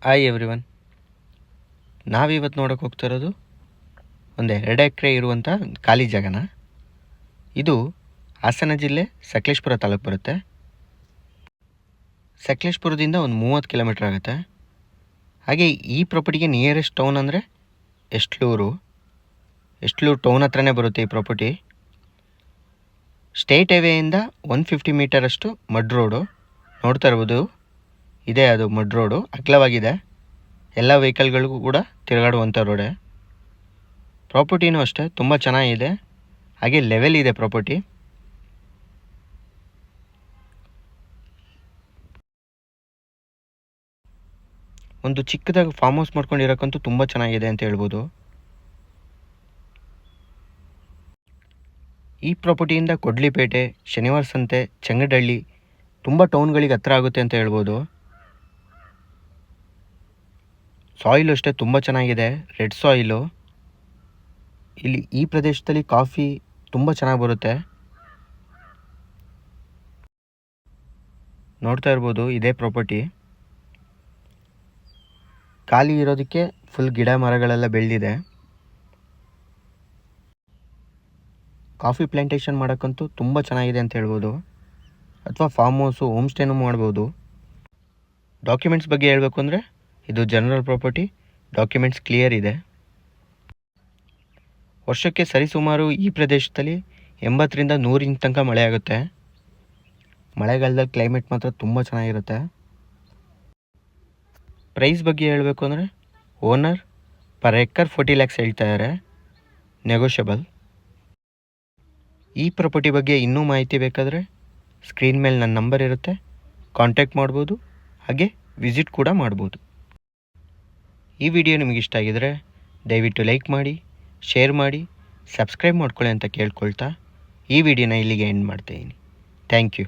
Hi everyone. ನಾವಿವತ್ತು ನೋಡೋಕೆ ಹೋಗ್ತಾ ಇರೋದು ಒಂದು 2 ಎಕರೆ ಇರುವಂಥ ಖಾಲಿ ಜಾಗನ. ಇದು ಹಾಸನ ಜಿಲ್ಲೆ ಸಕಲೇಶಪುರ ತಾಲೂಕು ಬರುತ್ತೆ. ಸಕಲೇಶಪುರದಿಂದ ಒಂದು 30 ಕಿಲೋಮೀಟ್ರ್ ಆಗುತ್ತೆ. ಹಾಗೆ ಈ ಪ್ರಾಪರ್ಟಿಗೆ ನಿಯರೆಸ್ಟ್ ಟೌನ್ ಅಂದರೆ ಎಸ್ಟ್ಲೂರು ಟೌನ್ ಹತ್ರನೇ ಬರುತ್ತೆ ಈ ಪ್ರಾಪರ್ಟಿ. ಸ್ಟೇಟ್ ಹೈವೇಯಿಂದ 150 ಮೀಟರಷ್ಟು ಮಡ್ ರೋಡು ನೋಡ್ತಾ ಇರ್ಬೋದು. ಇದೇ ಅದು ಮಡ್ ರೋಡು, ಅಗಲವಾಗಿದೆ. ಎಲ್ಲ ವೆಹಿಕಲ್ಗಳಿಗೂ ಕೂಡ ತಿರುಗಾಡುವಂಥ ರೋಡೇ. ಪ್ರಾಪರ್ಟಿನೂ ಅಷ್ಟೇ ತುಂಬ ಚೆನ್ನಾಗಿದೆ, ಹಾಗೆ ಲೆವೆಲ್ ಇದೆ ಪ್ರಾಪರ್ಟಿ. ಒಂದು ಚಿಕ್ಕದಾಗಿ ಫಾರ್ಮ್ ಹೌಸ್ ಮಾಡ್ಕೊಂಡಿರೋಕ್ಕಂತೂ ತುಂಬ ಚೆನ್ನಾಗಿದೆ ಅಂತ ಹೇಳ್ಬೋದು. ಈ ಪ್ರಾಪರ್ಟಿಯಿಂದ ಕೊಡ್ಲಿಪೇಟೆ, ಶನಿವಾರ ಸಂತೆ, ಚೆಂಗಡಹಳ್ಳಿ ತುಂಬ ಟೌನ್ಗಳಿಗೆ ಹತ್ರ ಆಗುತ್ತೆ ಅಂತ ಹೇಳ್ಬೋದು. ಸಾಯಿಲು ಅಷ್ಟೇ ತುಂಬ ಚೆನ್ನಾಗಿದೆ, ರೆಡ್ ಸಾಯಿಲು. ಇಲ್ಲಿ ಈ ಪ್ರದೇಶದಲ್ಲಿ ಕಾಫಿ ತುಂಬ ಚೆನ್ನಾಗಿ ಬರುತ್ತೆ. ನೋಡ್ತಾ ಇರ್ಬೋದು ಇದೇ ಪ್ರಾಪರ್ಟಿ. ಖಾಲಿ ಇರೋದಕ್ಕೆ ಫುಲ್ ಗಿಡ ಮರಗಳೆಲ್ಲ ಬೆಳೆದಿದೆ. ಕಾಫಿ ಪ್ಲಾಂಟೇಶನ್ ಮಾಡೋಕ್ಕಂತೂ ತುಂಬ ಚೆನ್ನಾಗಿದೆ ಅಂತ ಹೇಳ್ಬೋದು, ಅಥವಾ ಫಾರ್ಮ್ ಹೌಸು, ಹೋಮ್ ಸ್ಟೇನೂ ಮಾಡ್ಬೋದು. ಡಾಕ್ಯುಮೆಂಟ್ಸ್ ಬಗ್ಗೆ ಹೇಳಬೇಕು ಅಂದರೆ ಇದು ಜನರಲ್ ಪ್ರಾಪರ್ಟಿ, ಡಾಕ್ಯುಮೆಂಟ್ಸ್ ಕ್ಲಿಯರ್ ಇದೆ. ವರ್ಷಕ್ಕೆ ಸರಿಸುಮಾರು ಈ ಪ್ರದೇಶದಲ್ಲಿ 80ರಿಂದ 100 ಇಂಚ್ ತನಕ ಮಳೆ ಆಗುತ್ತೆ. ಮಳೆಗಾಲದಲ್ಲಿ ಕ್ಲೈಮೇಟ್ ಮಾತ್ರ ತುಂಬ ಚೆನ್ನಾಗಿರುತ್ತೆ. ಪ್ರೈಸ್ ಬಗ್ಗೆ ಹೇಳಬೇಕು ಅಂದರೆ ಓನರ್ ಪರ್ ಎಕರ್ 40 lakhs ಹೇಳ್ತಾ ಇದ್ದಾರೆ, ನೆಗೋಷಿಯಬಲ್. ಈ ಪ್ರಾಪರ್ಟಿ ಬಗ್ಗೆ ಇನ್ನೂ ಮಾಹಿತಿ ಬೇಕಾದರೆ ಸ್ಕ್ರೀನ್ ಮೇಲೆ ನನ್ನ ನಂಬರ್ ಇರುತ್ತೆ, ಕಾಂಟ್ಯಾಕ್ಟ್ ಮಾಡ್ಬೋದು, ಹಾಗೆ ವಿಸಿಟ್ ಕೂಡ ಮಾಡ್ಬೋದು. ಈ ವಿಡಿಯೋ ನಿಮಗೆ ಇಷ್ಟ ಆಗಿದರೆ ದಯವಿಟ್ಟು ಲೈಕ್ ಮಾಡಿ, ಶೇರ್ ಮಾಡಿ, ಸಬ್ಸ್ಕ್ರೈಬ್ ಮಾಡ್ಕೊಳ್ಳಿ ಅಂತ ಕೇಳ್ಕೊಳ್ತಾ ಈ ವಿಡಿಯೋನ ಇಲ್ಲಿಗೆ ಎಂಡ್ ಮಾಡ್ತಾಯಿದ್ದೀನಿ. Thank you.